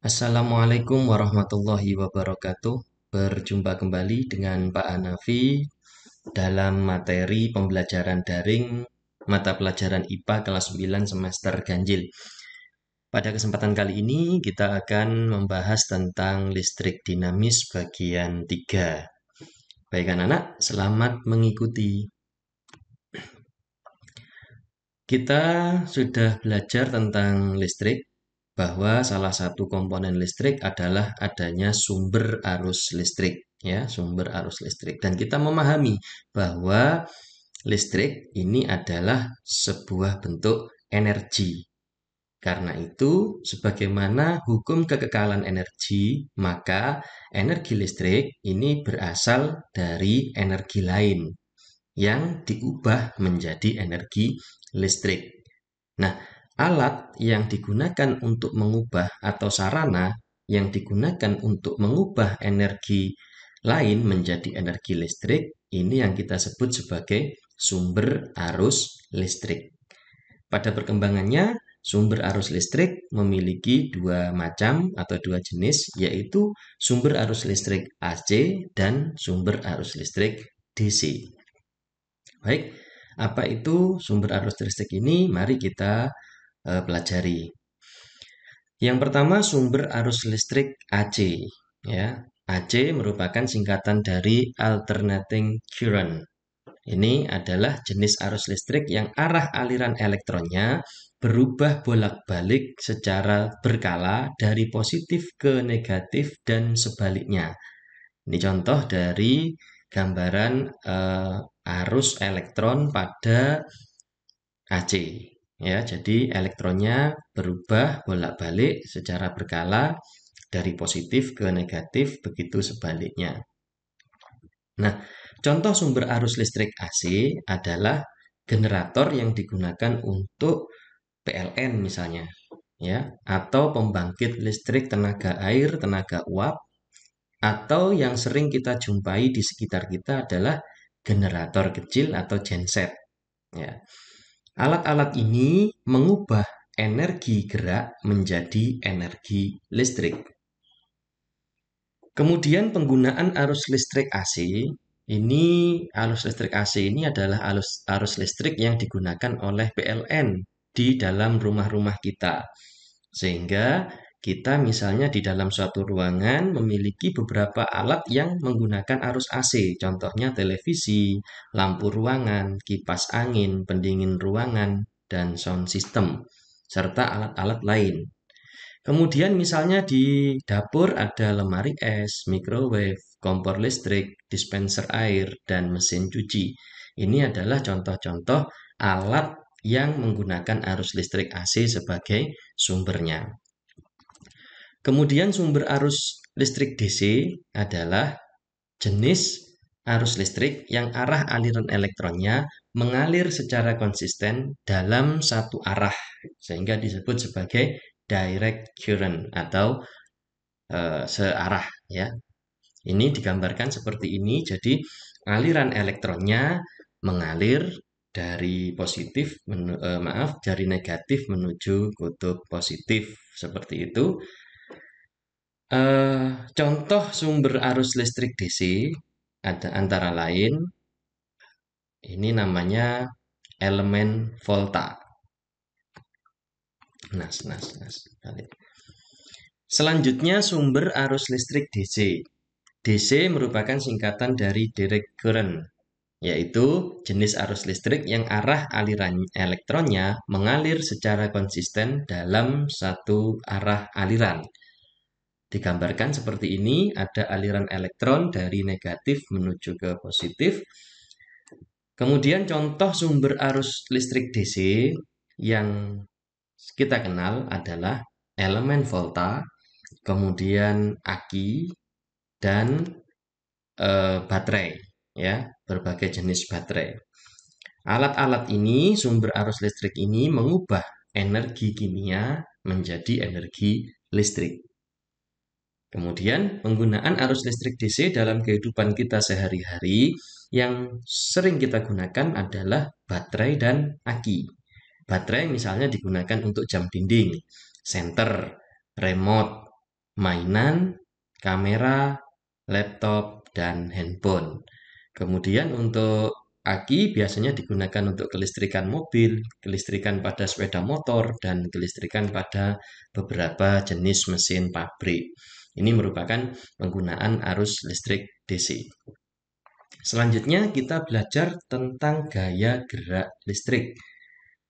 Assalamualaikum warahmatullahi wabarakatuh. Berjumpa kembali dengan Pak Hanafi dalam materi pembelajaran daring mata pelajaran IPA kelas 9 semester ganjil. Pada kesempatan kali ini kita akan membahas tentang listrik dinamis bagian 3. Baik anak-anak, selamat mengikuti. Kita sudah belajar tentang listrik, bahwa salah satu komponen listrik adalah adanya sumber arus listrik, ya, sumber arus listrik. Dan kita memahami bahwa listrik ini adalah sebuah bentuk energi. Karena itu, sebagaimana hukum kekekalan energi, maka energi listrik ini berasal dari energi lain yang diubah menjadi energi listrik. Nah, alat yang digunakan untuk mengubah atau sarana yang digunakan untuk mengubah energi lain menjadi energi listrik, ini yang kita sebut sebagai sumber arus listrik. Pada perkembangannya, sumber arus listrik memiliki dua macam atau dua jenis, yaitu sumber arus listrik AC dan sumber arus listrik DC. Baik, apa itu sumber arus listrik ini? Mari kita pelajari. Yang pertama sumber arus listrik AC, ya. AC merupakan singkatan dari alternating current. Ini adalah jenis arus listrik yang arah aliran elektronnya berubah bolak-balik secara berkala dari positif ke negatif dan sebaliknya. Ini contoh dari gambaran arus elektron pada AC. Ya, jadi elektronnya berubah bolak-balik secara berkala dari positif ke negatif, begitu sebaliknya. Nah, contoh sumber arus listrik AC adalah generator yang digunakan untuk PLN misalnya, ya, atau pembangkit listrik tenaga air, tenaga uap, atau yang sering kita jumpai di sekitar kita adalah generator kecil atau genset, ya. Alat-alat ini mengubah energi gerak menjadi energi listrik. Kemudian penggunaan arus listrik AC, ini arus listrik AC ini adalah arus listrik yang digunakan oleh PLN di dalam rumah-rumah kita. Sehingga kita misalnya di dalam suatu ruangan memiliki beberapa alat yang menggunakan arus AC, contohnya televisi, lampu ruangan, kipas angin, pendingin ruangan, dan sound system, serta alat-alat lain. Kemudian misalnya di dapur ada lemari es, microwave, kompor listrik, dispenser air, dan mesin cuci. Ini adalah contoh-contoh alat yang menggunakan arus listrik AC sebagai sumbernya. Kemudian sumber arus listrik DC adalah jenis arus listrik yang arah aliran elektronnya mengalir secara konsisten dalam satu arah, sehingga disebut sebagai direct current atau searah, ya. Ini digambarkan seperti ini. Jadi aliran elektronnya mengalir dari dari negatif menuju kutub positif seperti itu. Contoh sumber arus listrik DC ada antara lain ini namanya elemen volta. Balik. Selanjutnya sumber arus listrik DC. DC merupakan singkatan dari direct current, yaitu jenis arus listrik yang arah aliran elektronnya mengalir secara konsisten dalam satu arah aliran. Digambarkan seperti ini, ada aliran elektron dari negatif menuju ke positif. Kemudian contoh sumber arus listrik DC yang kita kenal adalah elemen volta, kemudian aki, dan baterai, ya, berbagai jenis baterai. Alat-alat ini, sumber arus listrik ini mengubah energi kimia menjadi energi listrik. Kemudian penggunaan arus listrik DC dalam kehidupan kita sehari-hari yang sering kita gunakan adalah baterai dan aki. Baterai misalnya digunakan untuk jam dinding, senter, remote, mainan, kamera, laptop, dan handphone. Kemudian untuk aki biasanya digunakan untuk kelistrikan mobil, kelistrikan pada sepeda motor, dan kelistrikan pada beberapa jenis mesin pabrik. Ini merupakan penggunaan arus listrik DC. Selanjutnya kita belajar tentang gaya gerak listrik.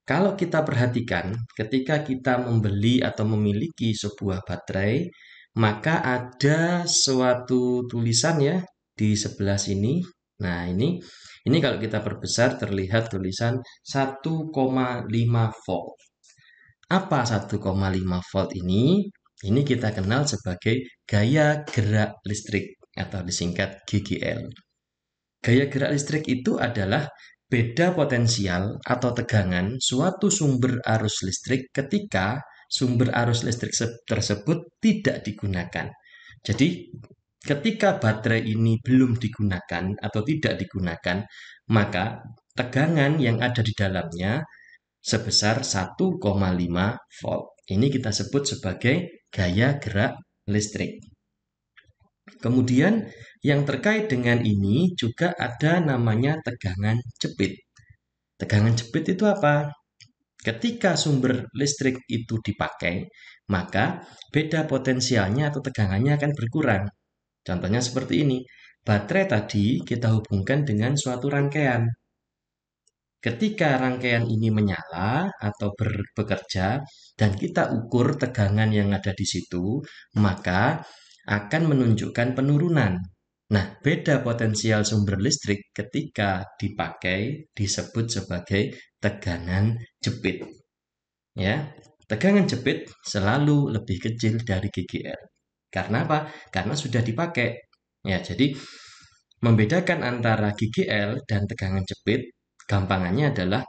Kalau kita perhatikan, ketika kita membeli atau memiliki sebuah baterai, maka ada suatu tulisan ya di sebelah sini. Nah, ini kalau kita perbesar terlihat tulisan 1,5 volt. Apa 1,5 volt ini? Ini kita kenal sebagai gaya gerak listrik atau disingkat GGL. Gaya gerak listrik itu adalah beda potensial atau tegangan suatu sumber arus listrik ketika sumber arus listrik tersebut tidak digunakan. Jadi, ketika baterai ini belum digunakan atau tidak digunakan, maka tegangan yang ada di dalamnya sebesar 1,5 volt. Ini kita sebut sebagai gaya gerak listrik. Kemudian yang terkait dengan ini juga ada namanya tegangan jepit. Tegangan jepit itu apa? Ketika sumber listrik itu dipakai, maka beda potensialnya atau tegangannya akan berkurang. Contohnya seperti ini. Baterai tadi kita hubungkan dengan suatu rangkaian. Ketika rangkaian ini menyala atau bekerja dan kita ukur tegangan yang ada di situ, maka akan menunjukkan penurunan. Nah, beda potensial sumber listrik ketika dipakai disebut sebagai tegangan jepit. Ya, tegangan jepit selalu lebih kecil dari GGL. Karena apa? Karena sudah dipakai. Ya, jadi membedakan antara GGL dan tegangan jepit, gampangannya adalah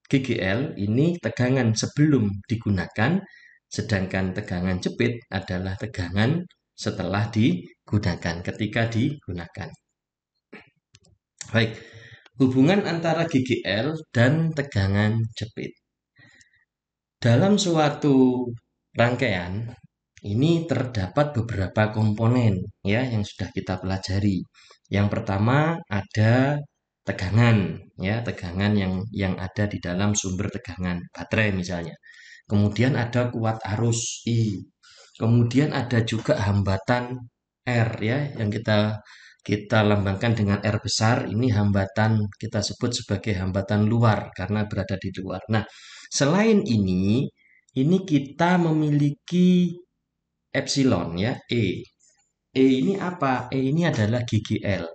GGL ini tegangan sebelum digunakan, sedangkan tegangan jepit adalah tegangan setelah digunakan, ketika digunakan. Baik, hubungan antara GGL dan tegangan jepit. Dalam suatu rangkaian, ini terdapat beberapa komponen ya yang sudah kita pelajari. Yang pertama ada tegangan ya, tegangan yang ada di dalam sumber tegangan baterai misalnya. Kemudian ada kuat arus I. Kemudian ada juga hambatan R ya yang kita lambangkan dengan R besar. Ini hambatan kita sebut sebagai hambatan luar karena berada di luar. Nah, selain ini kita memiliki epsilon ya, E. E ini apa? E ini adalah GGL.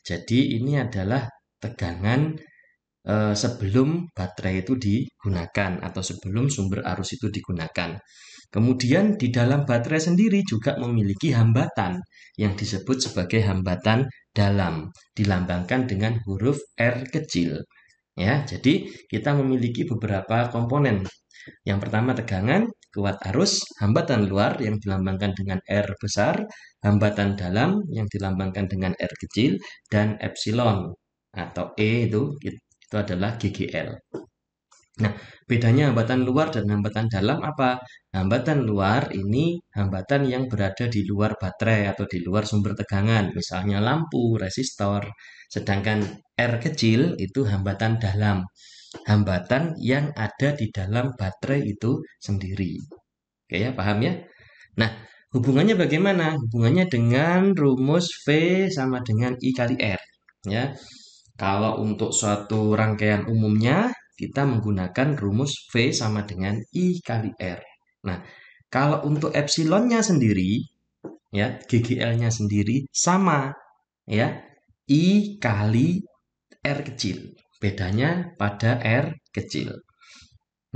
Jadi ini adalah tegangan sebelum baterai itu digunakan atau sebelum sumber arus itu digunakan. Kemudian di dalam baterai sendiri juga memiliki hambatan yang disebut sebagai hambatan dalam, dilambangkan dengan huruf R kecil. Ya, jadi kita memiliki beberapa komponen. Yang pertama tegangan, kuat arus, hambatan luar yang dilambangkan dengan R besar, hambatan dalam yang dilambangkan dengan R kecil, dan epsilon atau E itu adalah GGL. Nah, bedanya hambatan luar dan hambatan dalam apa? Hambatan luar ini hambatan yang berada di luar baterai atau di luar sumber tegangan, misalnya lampu, resistor. Sedangkan R kecil itu hambatan dalam, hambatan yang ada di dalam baterai itu sendiri. Oke ya, paham ya? Nah, hubungannya bagaimana? Hubungannya dengan rumus V sama dengan I kali R. Ya, kalau untuk suatu rangkaian umumnya, kita menggunakan rumus V sama dengan I kali R. Nah, kalau untuk epsilonnya sendiri, ya, GGL-nya sendiri sama, ya, I kali R kecil. Bedanya pada R kecil.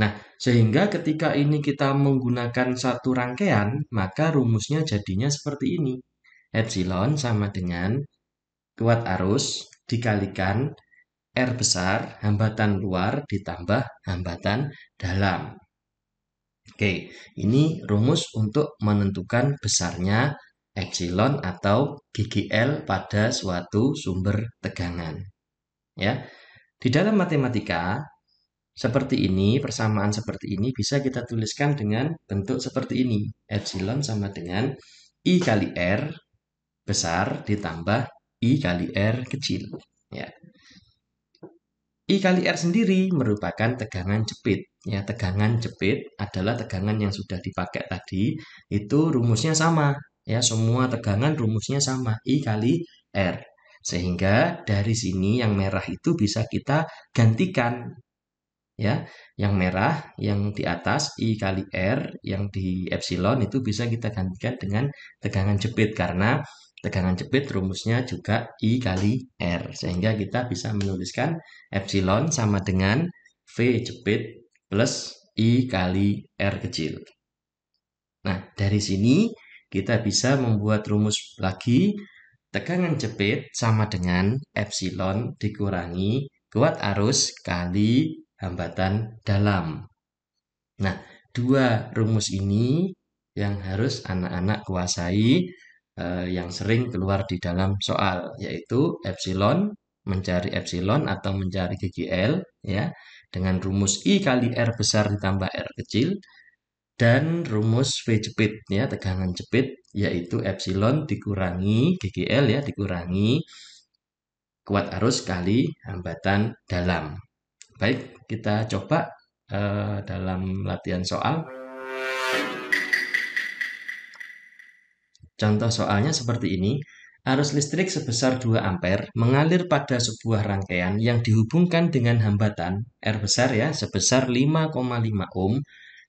Nah, sehingga ketika ini kita menggunakan satu rangkaian, maka rumusnya jadinya seperti ini. Epsilon sama dengan kuat arus dikalikan R besar, hambatan luar ditambah hambatan dalam. Oke, ini rumus untuk menentukan besarnya epsilon atau GGL pada suatu sumber tegangan. Ya, di dalam matematika seperti ini, persamaan seperti ini bisa kita tuliskan dengan bentuk seperti ini. Epsilon sama dengan I kali R besar ditambah I kali R kecil. Ya. I kali R sendiri merupakan tegangan jepit. Ya, tegangan jepit adalah tegangan yang sudah dipakai tadi. Itu rumusnya sama. Ya, semua tegangan rumusnya sama. I kali R. Sehingga dari sini yang merah itu bisa kita gantikan. Ya, yang merah yang di atas I kali R, yang di epsilon itu bisa kita gantikan dengan tegangan jepit karena tegangan jepit rumusnya juga I kali R, sehingga kita bisa menuliskan epsilon sama dengan V jepit plus I kali R kecil. Nah, dari sini kita bisa membuat rumus lagi. Tegangan jepit sama dengan epsilon dikurangi kuat arus kali hambatan dalam. Nah, dua rumus ini yang harus anak-anak kuasai, yang sering keluar di dalam soal, yaitu epsilon, mencari epsilon atau mencari GGL, ya, dengan rumus I kali R besar ditambah R kecil, dan rumus V jepit, ya, tegangan jepit, yaitu epsilon dikurangi GGL, ya, dikurangi kuat arus kali hambatan dalam. Baik, kita coba dalam latihan soal. Contoh soalnya seperti ini. Arus listrik sebesar 2 ampere mengalir pada sebuah rangkaian yang dihubungkan dengan hambatan R besar, ya, sebesar 5,5 ohm.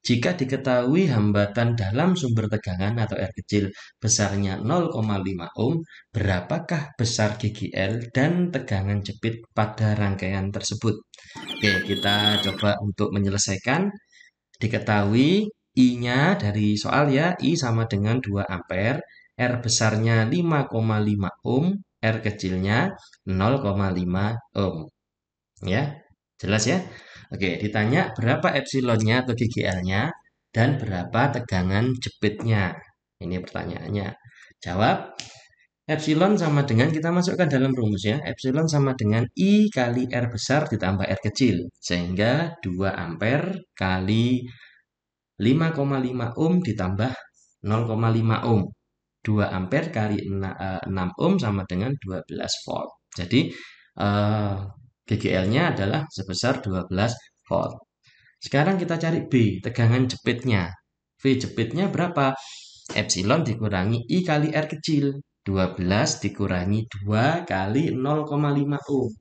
Jika diketahui hambatan dalam sumber tegangan atau R kecil besarnya 0,5 ohm, berapakah besar GGL dan tegangan jepit pada rangkaian tersebut? Oke, kita coba untuk menyelesaikan. Diketahui I-nya dari soal, ya, I sama dengan 2 ampere, R besarnya 5,5 ohm, R kecilnya 0,5 ohm. Ya, jelas ya? Oke, ditanya berapa epsilonnya atau GGL-nya dan berapa tegangan jepitnya. Ini pertanyaannya. Jawab. Epsilon sama dengan, kita masukkan dalam rumusnya, epsilon sama dengan I kali R besar ditambah R kecil. Sehingga 2 ampere kali 5,5 ohm ditambah 0,5 ohm. 2 ampere kali 6 ohm sama dengan 12 volt. Jadi GGL-nya adalah sebesar 12 volt. Sekarang kita cari B, tegangan jepitnya. V jepitnya berapa? Epsilon dikurangi I kali R kecil. 12 dikurangi 2 kali 0,5 ohm.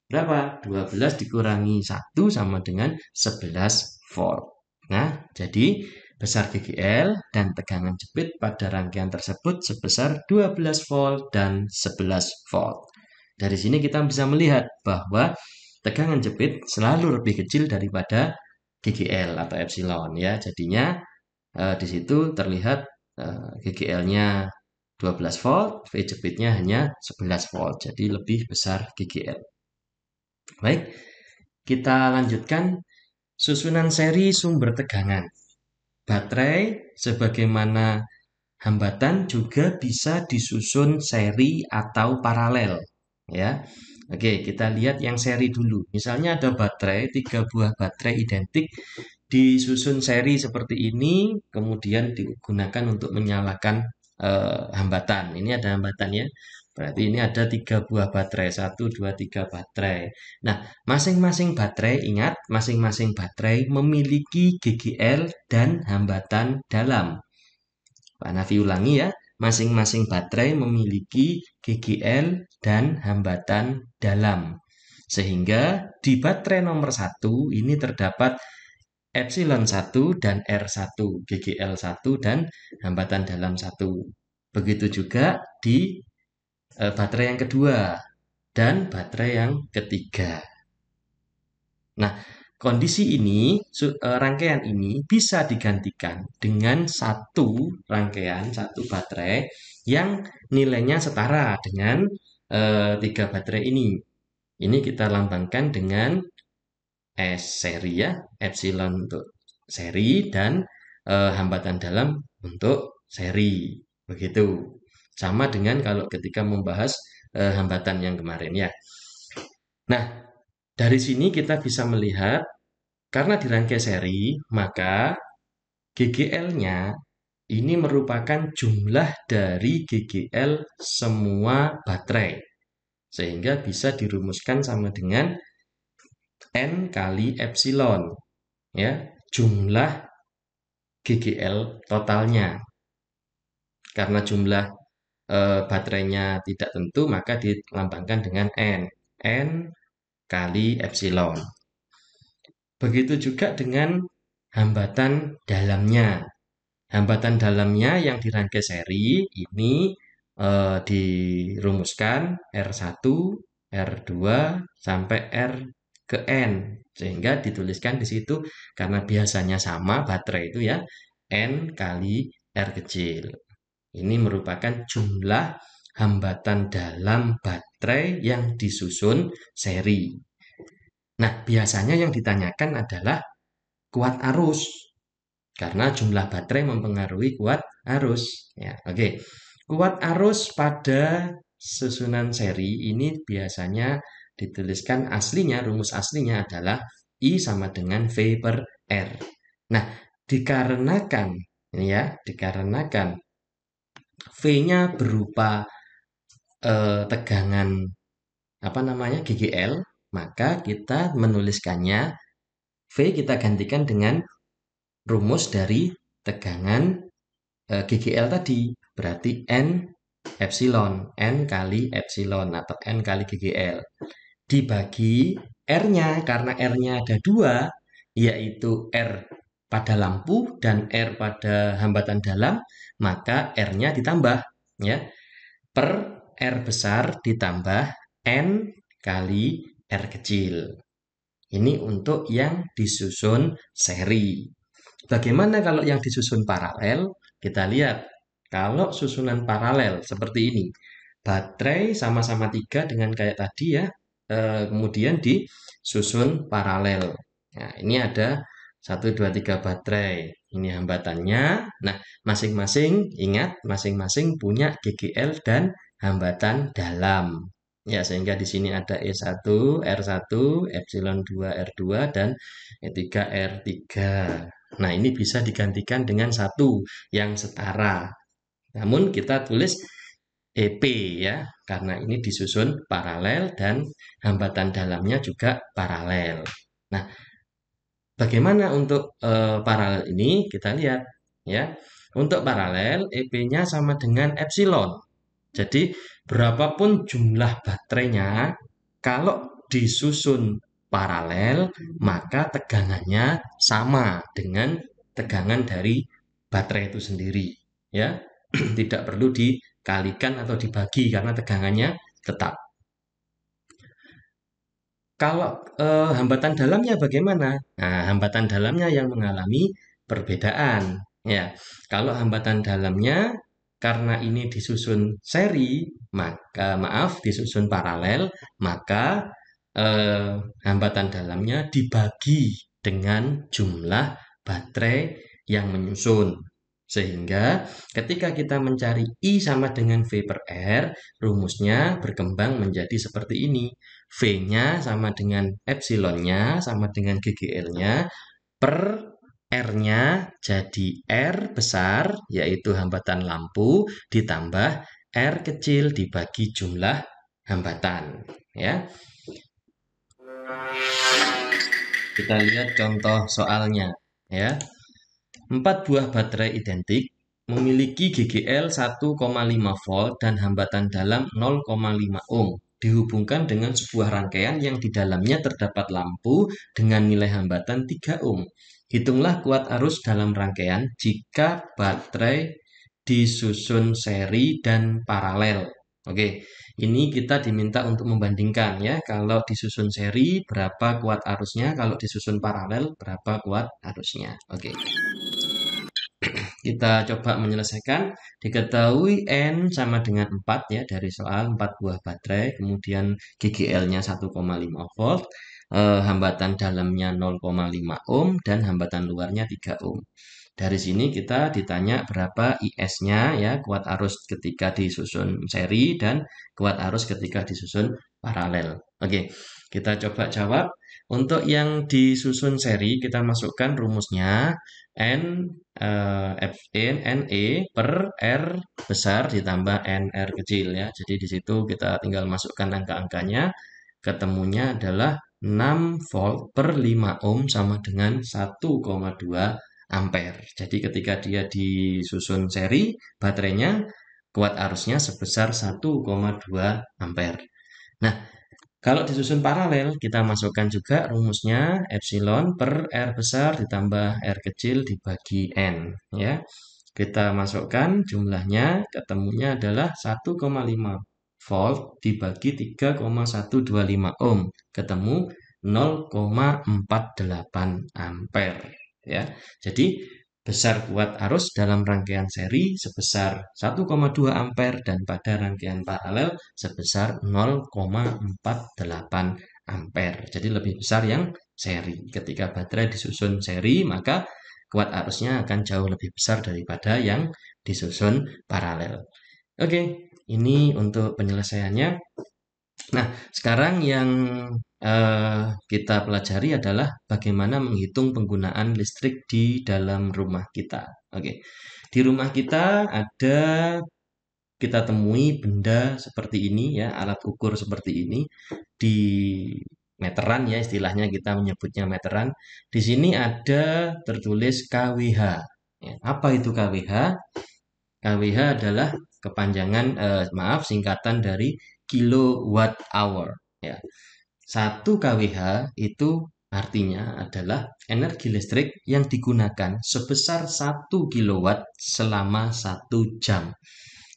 Berapa? 12 dikurangi 1 sama dengan 11 volt. Nah, jadi besar GGL dan tegangan jepit pada rangkaian tersebut sebesar 12 volt dan 11 volt. Dari sini kita bisa melihat bahwa tegangan jepit selalu lebih kecil daripada GGL atau epsilon, ya. Jadinya di situ terlihat GGL-nya 12 volt, V jepitnya hanya 11 volt. Jadi lebih besar GGL. Baik, kita lanjutkan susunan seri sumber tegangan. Baterai sebagaimana hambatan juga bisa disusun seri atau paralel, ya. Oke, kita lihat yang seri dulu. Misalnya ada baterai, 3 buah baterai identik disusun seri seperti ini, kemudian digunakan untuk menyalakan hambatan. Ini ada hambatannya. Berarti ini ada 3 buah baterai, 1, 2, 3 baterai. Nah, masing-masing baterai, ingat, masing-masing baterai memiliki GGL dan hambatan dalam. Pak Nafi ulangi, ya, masing-masing baterai memiliki GGL dan hambatan dalam. Sehingga di baterai nomor 1 ini terdapat epsilon 1 dan R1, GGL 1 dan hambatan dalam 1. Begitu juga di baterai yang kedua dan baterai yang ketiga. Nah, kondisi ini, rangkaian ini bisa digantikan dengan satu rangkaian, satu baterai yang nilainya setara dengan 3 baterai ini. Ini kita lambangkan dengan S seri, ya, epsilon untuk seri dan hambatan dalam untuk seri. Begitu. Sama dengan kalau ketika membahas hambatan yang kemarin, ya. Nah, dari sini kita bisa melihat karena dirangkai seri, maka GGL-nya ini merupakan jumlah dari GGL semua baterai. Sehingga bisa dirumuskan sama dengan N kali epsilon. Ya, jumlah GGL totalnya. Karena jumlah baterainya tidak tentu, maka dilambangkan dengan N. N kali epsilon. Begitu juga dengan hambatan dalamnya. Hambatan dalamnya yang dirangkai seri ini dirumuskan R1, R2, sampai R ke N. Sehingga dituliskan di situ karena biasanya sama baterai itu ya, N kali R kecil. Ini merupakan jumlah hambatan dalam baterai yang disusun seri. Nah, biasanya yang ditanyakan adalah kuat arus. Karena jumlah baterai mempengaruhi kuat arus. Ya, oke. Kuat arus pada susunan seri ini biasanya dituliskan aslinya, rumus aslinya adalah I sama dengan V per R. Nah, dikarenakan ini ya, dikarenakan V-nya berupa tegangan GGL, maka kita menuliskannya V kita gantikan dengan rumus dari tegangan GGL tadi, berarti N epsilon, N kali epsilon atau N kali GGL. Dibagi R-nya, karena R-nya ada dua, yaitu R pada lampu dan R pada hambatan dalam, maka R-nya ditambah, ya, per R besar ditambah N kali R kecil. Ini untuk yang disusun seri. Bagaimana kalau yang disusun paralel? Kita lihat. Kalau susunan paralel seperti ini. Baterai sama-sama 3 dengan kayak tadi ya. Kemudian disusun paralel. Nah, ini ada 1, 2, 3 baterai. Ini hambatannya. Nah, masing-masing ingat, masing-masing punya GGL dan hambatan dalam. Ya, sehingga di sini ada E1, R1, epsilon 2, R2, dan E3, R3. Nah, ini bisa digantikan dengan satu yang setara. Namun kita tulis EP ya, karena ini disusun paralel dan hambatan dalamnya juga paralel. Nah, bagaimana untuk paralel ini? Kita lihat ya. Untuk paralel, EP-nya sama dengan epsilon. Jadi, berapapun jumlah baterainya, kalau disusun paralel, maka tegangannya sama dengan tegangan dari baterai itu sendiri. Ya, tidak perlu dikalikan atau dibagi karena tegangannya tetap. Kalau hambatan dalamnya bagaimana? Nah, hambatan dalamnya yang mengalami perbedaan. Ya, kalau hambatan dalamnya karena ini disusun seri, maka disusun paralel, maka hambatan dalamnya dibagi dengan jumlah baterai yang menyusun. Sehingga ketika kita mencari I sama dengan V per R, rumusnya berkembang menjadi seperti ini. V-nya sama dengan epsilonnya, sama dengan GGL-nya, per R-nya jadi R besar, yaitu hambatan lampu, ditambah R kecil dibagi jumlah hambatan. Ya. Kita lihat contoh soalnya. Ya. 4 buah baterai identik memiliki GGL 1,5 volt dan hambatan dalam 0,5 ohm. Dihubungkan dengan sebuah rangkaian yang di dalamnya terdapat lampu dengan nilai hambatan 3 ohm. Hitunglah kuat arus dalam rangkaian jika baterai disusun seri dan paralel. Oke, ini kita diminta untuk membandingkan ya. Kalau disusun seri berapa kuat arusnya, kalau disusun paralel berapa kuat arusnya. Oke. Kita coba menyelesaikan. Diketahui N sama dengan 4 ya dari soal 4 buah baterai, kemudian GGL-nya 1,5 volt, hambatan dalamnya 0,5 ohm dan hambatan luarnya 3 ohm. Dari sini kita ditanya berapa IS-nya ya, kuat arus ketika disusun seri dan kuat arus ketika disusun paralel. Oke, kita coba jawab. Untuk yang disusun seri, kita masukkan rumusnya N, NE per R besar ditambah NR kecil ya. Jadi di situ kita tinggal masukkan angka-angkanya. Ketemunya adalah 6 volt per 5 ohm sama dengan 1,2 ampere. Jadi ketika dia disusun seri, baterainya kuat arusnya sebesar 1,2 ampere. Nah, kalau disusun paralel, kita masukkan juga rumusnya epsilon per R besar ditambah R kecil dibagi N. Ya, kita masukkan jumlahnya, ketemunya adalah 1,5 volt dibagi 3,125 ohm. Ketemu 0,48 ampere. Ya, jadi besar kuat arus dalam rangkaian seri sebesar 1,2 ampere dan pada rangkaian paralel sebesar 0,48 ampere. Jadi lebih besar yang seri. Ketika baterai disusun seri, maka kuat arusnya akan jauh lebih besar daripada yang disusun paralel. Oke, ini untuk penyelesaiannya. Nah, sekarang yang kita pelajari adalah bagaimana menghitung penggunaan listrik di dalam rumah kita. Oke, di rumah kita ada kita temui benda seperti ini ya, alat ukur seperti ini di meteran ya, istilahnya kita menyebutnya meteran. Di sini ada tertulis kWh. Ya, apa itu kWh? kWh adalah kepanjangan singkatan dari kilowatt hour ya. 1 kWh itu artinya adalah energi listrik yang digunakan sebesar 1 kilowatt selama 1 jam.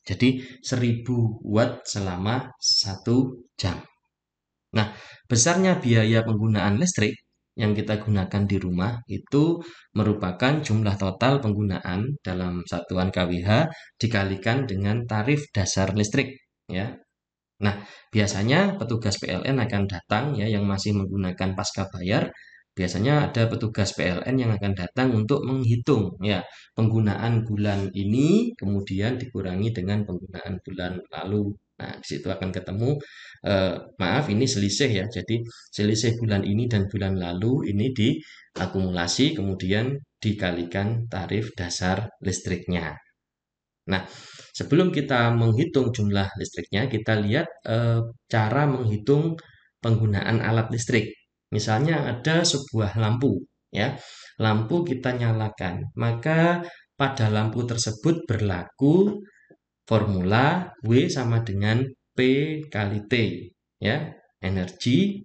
Jadi 1000 watt selama 1 jam. Nah, besarnya biaya penggunaan listrik yang kita gunakan di rumah itu merupakan jumlah total penggunaan dalam satuan kWh dikalikan dengan tarif dasar listrik ya. Nah, biasanya petugas PLN akan datang ya yang masih menggunakan pasca bayar. Biasanya ada petugas PLN yang akan datang untuk menghitung ya penggunaan bulan ini kemudian dikurangi dengan penggunaan bulan lalu. Nah, di situ akan ketemu maaf ini selisih ya. Jadi selisih bulan ini dan bulan lalu ini diakumulasi kemudian dikalikan tarif dasar listriknya. Nah, sebelum kita menghitung jumlah listriknya, kita lihat cara menghitung penggunaan alat listrik. Misalnya ada sebuah lampu, ya. Lampu kita nyalakan, maka pada lampu tersebut berlaku formula W sama dengan P kali T, ya. Energi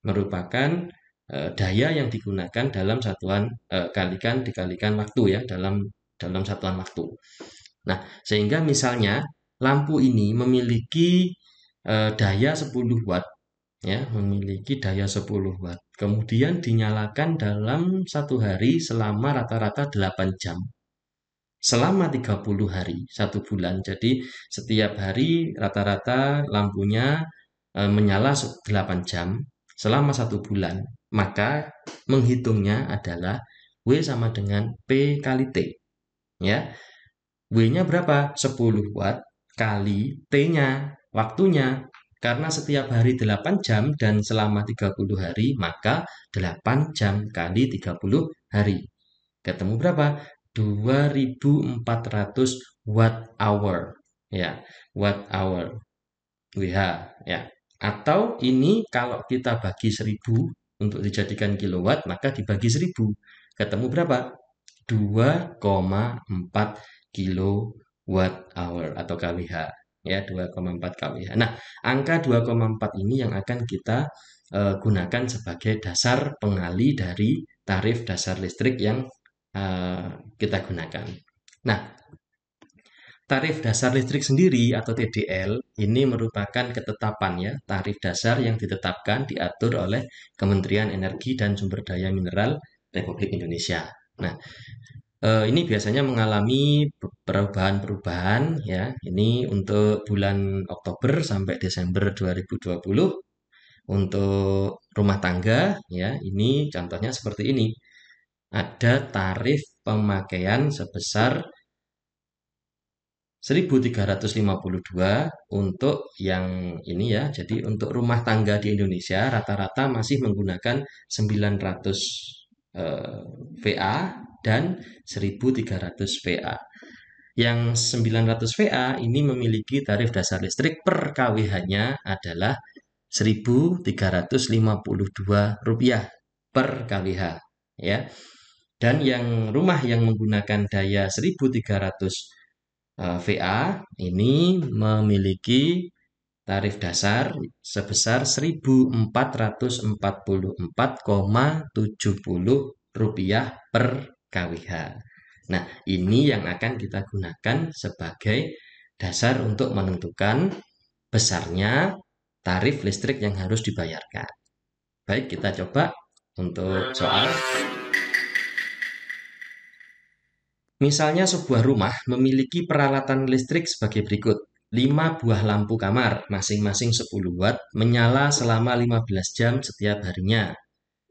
merupakan daya yang digunakan dalam satuan dikalikan waktu ya, dalam satuan waktu. Nah, sehingga misalnya lampu ini memiliki daya 10 watt ya, memiliki daya 10 watt. Kemudian dinyalakan dalam satu hari selama rata-rata 8 jam. Selama 30 hari, satu bulan. Jadi setiap hari rata-rata lampunya menyala 8 jam selama satu bulan. Maka menghitungnya adalah W sama dengan P kali T. Ya, W-nya berapa? 10 watt kali T-nya, waktunya. Karena setiap hari 8 jam dan selama 30 hari, maka 8 jam kali 30 hari. Ketemu berapa? 2400 watt hour. Ya, watt hour. WH ya. Atau ini kalau kita bagi 1000 untuk dijadikan kilowatt, maka dibagi 1000. Ketemu berapa? 2,4 kilowatt hour atau kWh ya 2,4 kWh. Nah, angka 2,4 ini yang akan kita gunakan sebagai dasar pengali dari tarif dasar listrik yang kita gunakan. Nah, tarif dasar listrik sendiri atau TDL ini merupakan ketetapan ya, tarif dasar yang ditetapkan diatur oleh Kementerian Energi dan Sumber Daya Mineral Republik Indonesia. Nah, ini biasanya mengalami perubahan-perubahan ya. Ini untuk bulan Oktober sampai Desember 2020. Untuk rumah tangga ya, ini contohnya seperti ini. Ada tarif pemakaian sebesar 1.352 untuk yang ini ya. Jadi untuk rumah tangga di Indonesia rata-rata masih menggunakan 900 VA dan 1.300 VA. Yang 900 VA ini memiliki tarif dasar listrik per kWh-nya adalah Rp1.352 per kWh ya. Dan yang rumah yang menggunakan daya 1.300 VA ini memiliki tarif dasar sebesar Rp1.444,70 per kWh. Nah, ini yang akan kita gunakan sebagai dasar untuk menentukan besarnya tarif listrik yang harus dibayarkan. Baik, kita coba untuk soal. Misalnya sebuah rumah memiliki peralatan listrik sebagai berikut. 5 buah lampu kamar, masing-masing 10 watt, menyala selama 15 jam setiap harinya.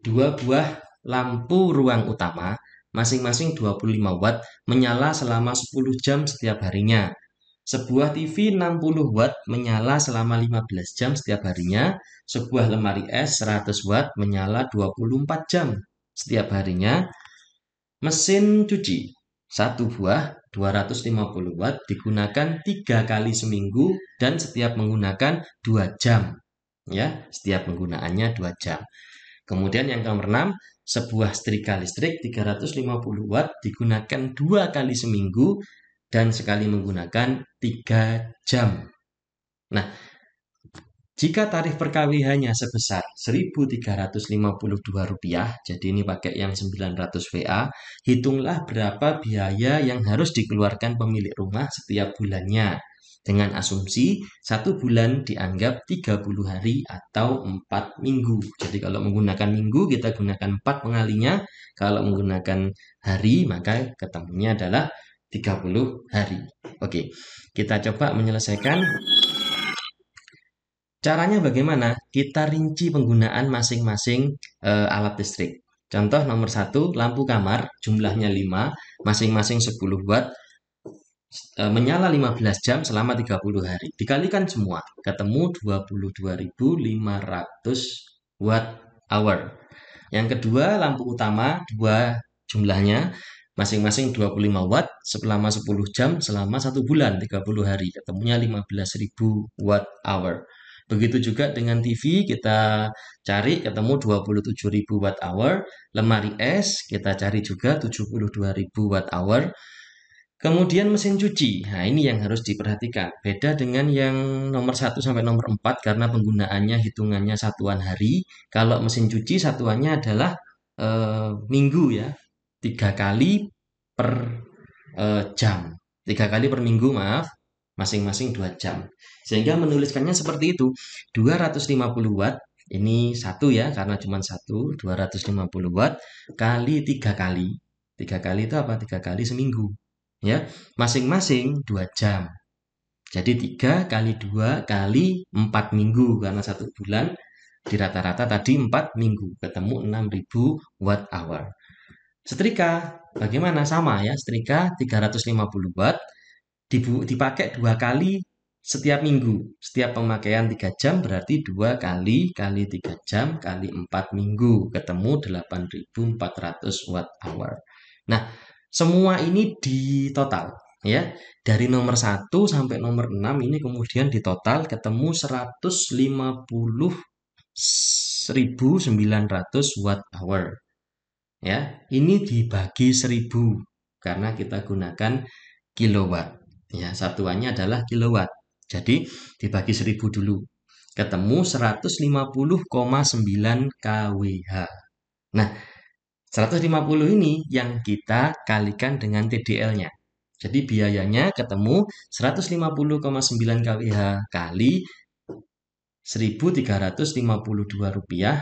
2 buah lampu ruang utama, masing-masing 25 watt, menyala selama 10 jam setiap harinya. Sebuah TV 60 watt menyala selama 15 jam setiap harinya. Sebuah lemari es 100 watt menyala 24 jam setiap harinya. Mesin cuci 1 buah 250 watt digunakan 3 kali seminggu dan setiap menggunakan 2 jam. Ya, setiap penggunaannya 2 jam. Kemudian yang nomor 6, sebuah setrika listrik 350 watt digunakan 2 kali seminggu dan sekali menggunakan 3 jam. Nah, jika tarif per kWh-nya sebesar Rp1.352, jadi ini pakai yang 900 VA, hitunglah berapa biaya yang harus dikeluarkan pemilik rumah setiap bulannya. Dengan asumsi 1 bulan dianggap 30 hari atau 4 minggu. Jadi kalau menggunakan minggu kita gunakan 4 pengalinya. Kalau menggunakan hari maka ketemunya adalah 30 hari. Oke, kita coba menyelesaikan. Caranya bagaimana? Kita rinci penggunaan masing-masing alat listrik. Contoh nomor 1, lampu kamar jumlahnya 5, masing-masing 10 watt, menyala 15 jam selama 30 hari. Dikalikan semua, ketemu 22.500 watt hour. Yang kedua, lampu utama 2 jumlahnya, masing-masing 25 watt selama 10 jam selama 1 bulan 30 hari, ketemunya 15.000 watt hour. Begitu juga dengan TV, kita cari ketemu 27.000 watt hour. Lemari es kita cari juga 72.000 watt hour. Kemudian mesin cuci. Nah, ini yang harus diperhatikan. Beda dengan yang nomor 1 sampai nomor 4 karena penggunaannya hitungannya satuan hari. Kalau mesin cuci satuannya adalah minggu ya. 3 kali per jam. 3 kali per minggu, maaf. Masing-masing 2 jam. Sehingga menuliskannya seperti itu. 250 watt. Ini 1 ya, karena cuma 1. 250 watt kali 3 kali. 3 kali itu apa? 3 kali seminggu. Ya, masing-masing 2 jam. Jadi 3 kali 2 kali 4 minggu. Karena 1 bulan di rata-rata tadi 4 minggu. Ketemu 6.000 watt hour. Setrika, bagaimana? Sama ya, setrika 350 watt. Dipakai 2 kali setiap minggu. Setiap pemakaian 3 jam berarti 2 kali 3 jam kali 4 minggu. Ketemu 8.400 watt hour. Nah, semua ini di total ya. Dari nomor 1 sampai nomor 6 ini kemudian di total ketemu 150.900 watt hour. Ya, ini dibagi 1000 karena kita gunakan kilowatt. Ya, satuannya adalah kilowatt. Jadi dibagi 1000 dulu. Ketemu 150,9 kWh. Nah, 150 ini yang kita kalikan dengan TDL-nya. Jadi biayanya ketemu 150,9 kWh kali Rp1.352.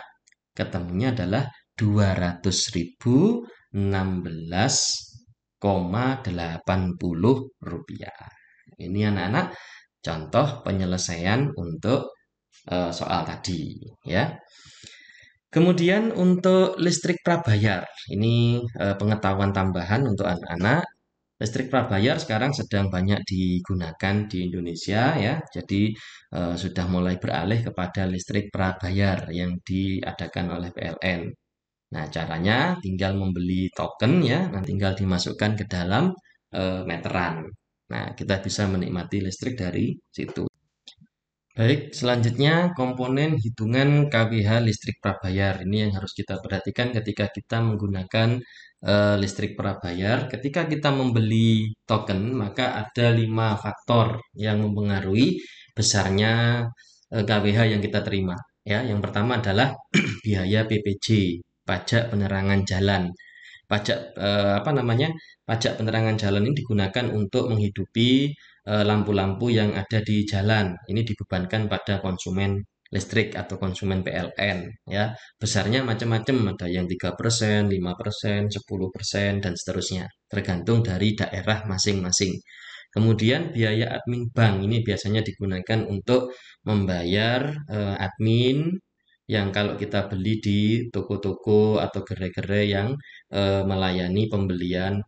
Ketemunya adalah Rp200.016,80. Ini anak-anak contoh penyelesaian untuk soal tadi ya. Kemudian untuk listrik prabayar, ini pengetahuan tambahan untuk anak-anak. Listrik prabayar sekarang sedang banyak digunakan di Indonesia ya. Jadi sudah mulai beralih kepada listrik prabayar yang diadakan oleh PLN. Nah, caranya tinggal membeli token ya, nah tinggal dimasukkan ke dalam meteran. Nah, kita bisa menikmati listrik dari situ. Baik, selanjutnya komponen hitungan KWH listrik prabayar. Ini yang harus kita perhatikan ketika kita menggunakan listrik prabayar. Ketika kita membeli token, maka ada 5 faktor yang mempengaruhi besarnya KWH yang kita terima. Ya, yang pertama adalah biaya PPJ, pajak penerangan jalan. Pajak apa namanya? Pajak penerangan jalan ini digunakan untuk menghidupi lampu-lampu yang ada di jalan. Ini dibebankan pada konsumen listrik atau konsumen PLN ya. Besarnya macam-macam, ada yang 3%, 5%, 10% dan seterusnya, tergantung dari daerah masing-masing. Kemudian biaya admin bank ini biasanya digunakan untuk membayar admin yang kalau kita beli di toko-toko atau gerai-gerai yang melayani pembelian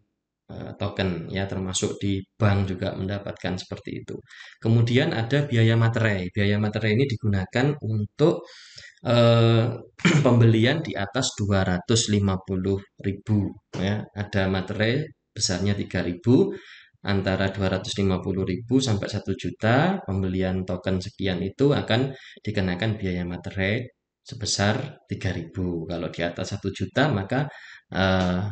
token ya, termasuk di bank juga mendapatkan seperti itu. Kemudian ada biaya materai. Biaya materai ini digunakan untuk eh, pembelian di atas 250.000 ya. Ada materai besarnya 3.000, antara 250.000 sampai 1 juta. Pembelian token sekian itu akan dikenakan biaya materai sebesar 3.000. Kalau di atas 1 juta maka eh,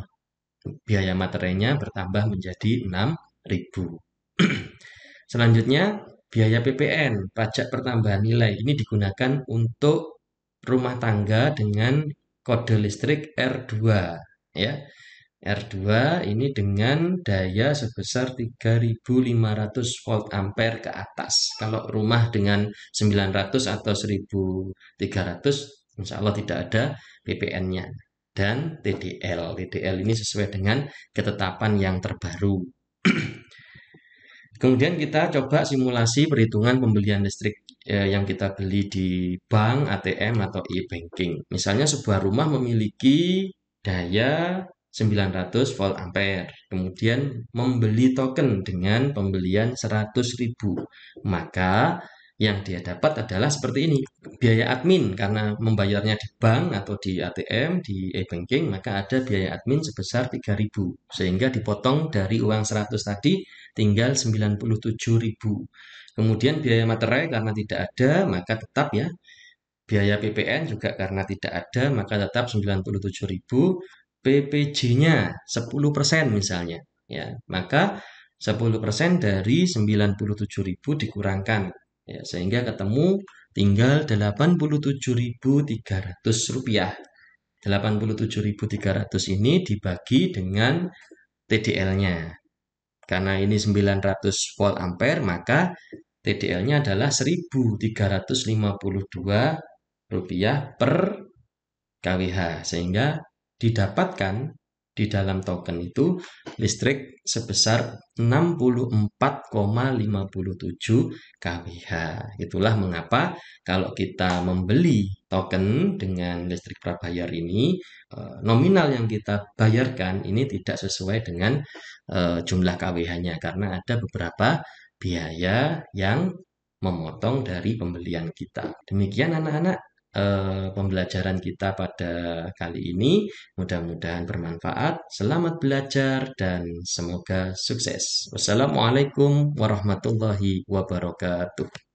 biaya materainya bertambah menjadi 6.000. Selanjutnya, biaya PPN, pajak pertambahan nilai. Ini digunakan untuk rumah tangga dengan kode listrik R2 ya. R2 ini dengan daya sebesar 3.500 volt ampere ke atas. Kalau rumah dengan 900 atau 1.300, insya Allah tidak ada PPN-nya. Dan TDL. TDL ini sesuai dengan ketetapan yang terbaru. Kemudian kita coba simulasi perhitungan pembelian listrik yang kita beli di bank, ATM, atau e-banking. Misalnya sebuah rumah memiliki daya 900 volt ampere, kemudian membeli token dengan pembelian 100.000. Maka yang dia dapat adalah seperti ini. Biaya admin karena membayarnya di bank atau di ATM, di e-banking, maka ada biaya admin sebesar 3.000. Sehingga dipotong dari uang 100 tadi tinggal 97.000. Kemudian biaya materai karena tidak ada, maka tetap ya. Biaya PPN juga karena tidak ada, maka tetap 97.000. PPJ-nya 10% misalnya. Ya, maka 10% dari 97.000 dikurangkan. Ya, sehingga ketemu tinggal 87.300 rupiah. 87.300 ini dibagi dengan TDL-nya. Karena ini 900 volt ampere, maka TDL-nya adalah 1.352 rupiah per kWh, sehingga didapatkan di dalam token itu listrik sebesar 64,57 kWh. Itulah mengapa kalau kita membeli token dengan listrik prabayar ini, nominal yang kita bayarkan ini tidak sesuai dengan jumlah KWH-nya karena ada beberapa biaya yang memotong dari pembelian kita. Demikian anak-anak pembelajaran kita pada kali ini. Mudah-mudahan bermanfaat. Selamat belajar dan semoga sukses. Wassalamualaikum warahmatullahi wabarakatuh.